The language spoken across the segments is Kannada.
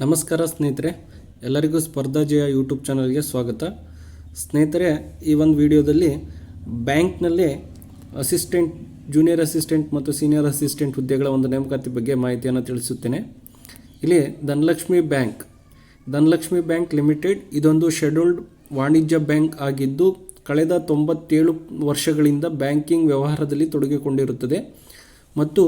ನಮಸ್ಕಾರ ಸ್ನೇಹಿತರೆ, ಎಲ್ಲರಿಗೂ ಸ್ಪರ್ಧಾ ಜಯ ಯೂಟ್ಯೂಬ್ ಚಾನಲ್ಗೆ ಸ್ವಾಗತ. ಸ್ನೇಹಿತರೆ, ಈ ಒಂದು ವಿಡಿಯೋದಲ್ಲಿ ಬ್ಯಾಂಕ್ನಲ್ಲಿ ಜೂನಿಯರ್ ಅಸಿಸ್ಟೆಂಟ್ ಮತ್ತು ಸೀನಿಯರ್ ಅಸಿಸ್ಟೆಂಟ್ ಹುದ್ದೆಗಳ ಒಂದು ನೇಮಕಾತಿ ಬಗ್ಗೆ ಮಾಹಿತಿಯನ್ನು ತಿಳಿಸುತ್ತೇನೆ. ಇಲ್ಲಿ ಧನಲಕ್ಷ್ಮಿ ಬ್ಯಾಂಕ್ ಲಿಮಿಟೆಡ್ ಇದೊಂದು ಶೆಡ್ಯೂಲ್ಡ್ ವಾಣಿಜ್ಯ ಬ್ಯಾಂಕ್ ಆಗಿದ್ದು ಕಳೆದ 97 ವರ್ಷಗಳಿಂದ ಬ್ಯಾಂಕಿಂಗ್ ವ್ಯವಹಾರದಲ್ಲಿ ತೊಡಗಿಕೊಂಡಿರುತ್ತದೆ ಮತ್ತು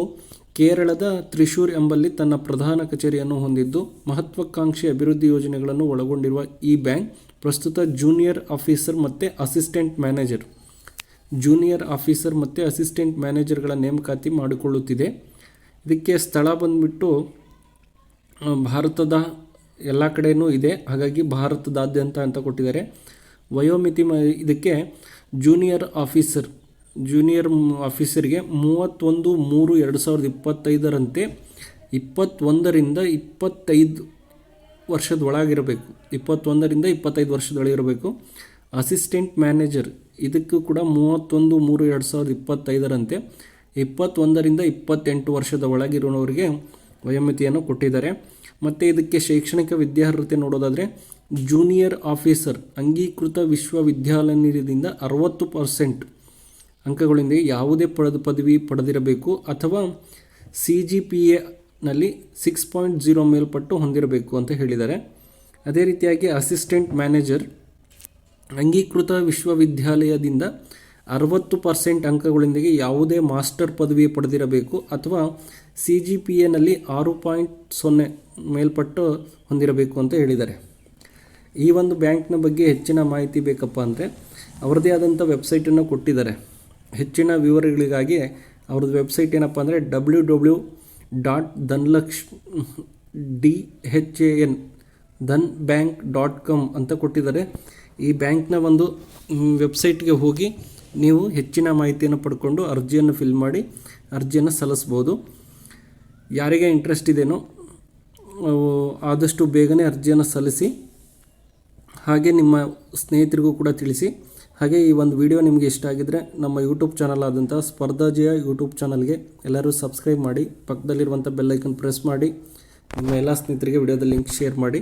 ಕೇರಳದ ತ್ರಿಶೂರ್ ಎಂಬಲ್ಲಿ ತನ್ನ ಪ್ರಧಾನ ಕಚೇರಿಯನ್ನು ಹೊಂದಿದ್ದು ಮಹತ್ವಾಕಾಂಕ್ಷಿ ಅಭಿವೃದ್ಧಿ ಯೋಜನೆಗಳನ್ನು ಒಳಗೊಂಡಿರುವ ಈ ಬ್ಯಾಂಕ್ ಪ್ರಸ್ತುತ ಜೂನಿಯರ್ ಆಫೀಸರ್ ಮತ್ತು ಅಸಿಸ್ಟೆಂಟ್ ಮ್ಯಾನೇಜರ್ಗಳ ನೇಮಕಾತಿ ಮಾಡಿಕೊಳ್ಳುತ್ತಿದೆ. ಇದಕ್ಕೆ ಸ್ಥಳ ಬಂದುಬಿಟ್ಟು ಭಾರತದ ಎಲ್ಲ ಕಡೆಯೂ ಇದೆ, ಹಾಗಾಗಿ ಭಾರತದಾದ್ಯಂತ ಅಂತ ಕೊಟ್ಟಿದ್ದಾರೆ. ವಯೋಮಿತಿ ಇದಕ್ಕೆ ಜೂನಿಯರ್ ಆಫೀಸರ್ಗೆ 31/3/2025ರಂತೆ 21ರಿಂದ 25 ವರ್ಷದೊಳಗಿರಬೇಕು. 21ರಿಂದ 25 ವರ್ಷದೊಳಗಿರಬೇಕು. ಅಸಿಸ್ಟೆಂಟ್ ಮ್ಯಾನೇಜರ್ ಇದಕ್ಕೂ ಕೂಡ 31/3/2025ರಂತೆ 21ರಿಂದ 28 ವರ್ಷದ ಒಳಗಿರುವವರಿಗೆ ವಯೋಮಿತಿಯನ್ನು ಕೊಟ್ಟಿದ್ದಾರೆ. ಮತ್ತು ಇದಕ್ಕೆ ಶೈಕ್ಷಣಿಕ ವಿದ್ಯಾರ್ಹತೆ ನೋಡೋದಾದರೆ ಜೂನಿಯರ್ ಆಫೀಸರ್ ಅಂಗೀಕೃತ ವಿಶ್ವವಿದ್ಯಾಲಯದಿಂದ 60% ಅಂಕಗಳೊಂದಿಗೆ ಯಾವುದೇ ಪದವಿ ಪಡೆದಿರಬೇಕು ಅಥವಾ CGPAನಲ್ಲಿ 6.0 ಮೇಲ್ಪಟ್ಟು ಹೊಂದಿರಬೇಕು ಅಂತ ಹೇಳಿದ್ದಾರೆ. ಅದೇ ರೀತಿಯಾಗಿ ಅಸಿಸ್ಟೆಂಟ್ ಮ್ಯಾನೇಜರ್ ಅಂಗೀಕೃತ ವಿಶ್ವವಿದ್ಯಾಲಯದಿಂದ 60% ಅಂಕಗಳೊಂದಿಗೆ ಯಾವುದೇ ಮಾಸ್ಟರ್ ಪದವಿ ಪಡೆದಿರಬೇಕು ಅಥವಾ CGPAನಲ್ಲಿ 6.0 ಮೇಲ್ಪಟ್ಟು ಹೊಂದಿರಬೇಕು ಅಂತ ಹೇಳಿದ್ದಾರೆ. ಈ ಒಂದು ಬ್ಯಾಂಕ್ನ ಬಗ್ಗೆ ಹೆಚ್ಚಿನ ಮಾಹಿತಿ ಬೇಕಪ್ಪ ಅಂದರೆ ಅವರದೇ ಆದಂಥ ವೆಬ್ಸೈಟನ್ನು ಕೊಟ್ಟಿದ್ದಾರೆ. ಹೆಚ್ಚಿನ ವಿವರಗಳಿಗಾಗಿ ಅವ್ರದ್ದು ವೆಬ್ಸೈಟ್ ಏನಪ್ಪ ಅಂದರೆ www.dhanbank.com ಅಂತ ಕೊಟ್ಟಿದ್ದಾರೆ. ಈ ಬ್ಯಾಂಕ್ನ ಒಂದು ವೆಬ್ಸೈಟ್ಗೆ ಹೋಗಿ ನೀವು ಹೆಚ್ಚಿನ ಮಾಹಿತಿಯನ್ನು ಪಡ್ಕೊಂಡು ಅರ್ಜಿಯನ್ನು ಫಿಲ್ ಮಾಡಿ ಅರ್ಜಿಯನ್ನು ಸಲ್ಲಿಸ್ಬೋದು. ಯಾರಿಗೆ ಇಂಟ್ರೆಸ್ಟ್ ಇದೆಯೋ ಆದಷ್ಟು ಬೇಗನೆ ಅರ್ಜಿಯನ್ನು ಸಲ್ಲಿಸಿ, ಹಾಗೆ ನಿಮ್ಮ ಸ್ನೇಹಿತರಿಗೂ ಕೂಡ ತಿಳಿಸಿ. ಹಾಗೆ ಈ ಒಂದು ವಿಡಿಯೋ ನಿಮಗೆ ಇಷ್ಟ ಆಗಿದ್ದರೆ ನಮ್ಮ ಯೂಟ್ಯೂಬ್ ಚಾನಲ್ ಆದಂಥ ಸ್ಪರ್ಧಾ ಜಯ ಯೂಟ್ಯೂಬ್ ಚಾನಲ್ಗೆ ಎಲ್ಲರೂ ಸಬ್ಸ್ಕ್ರೈಬ್ ಮಾಡಿ, ಪಕ್ಕದಲ್ಲಿರುವಂಥ ಬೆಲ್ ಐಕನ್ ಪ್ರೆಸ್ ಮಾಡಿ, ನಿಮ್ಮ ಎಲ್ಲ ಸ್ನೇಹಿತರಿಗೆ ವಿಡಿಯೋದ ಲಿಂಕ್ ಶೇರ್ ಮಾಡಿ.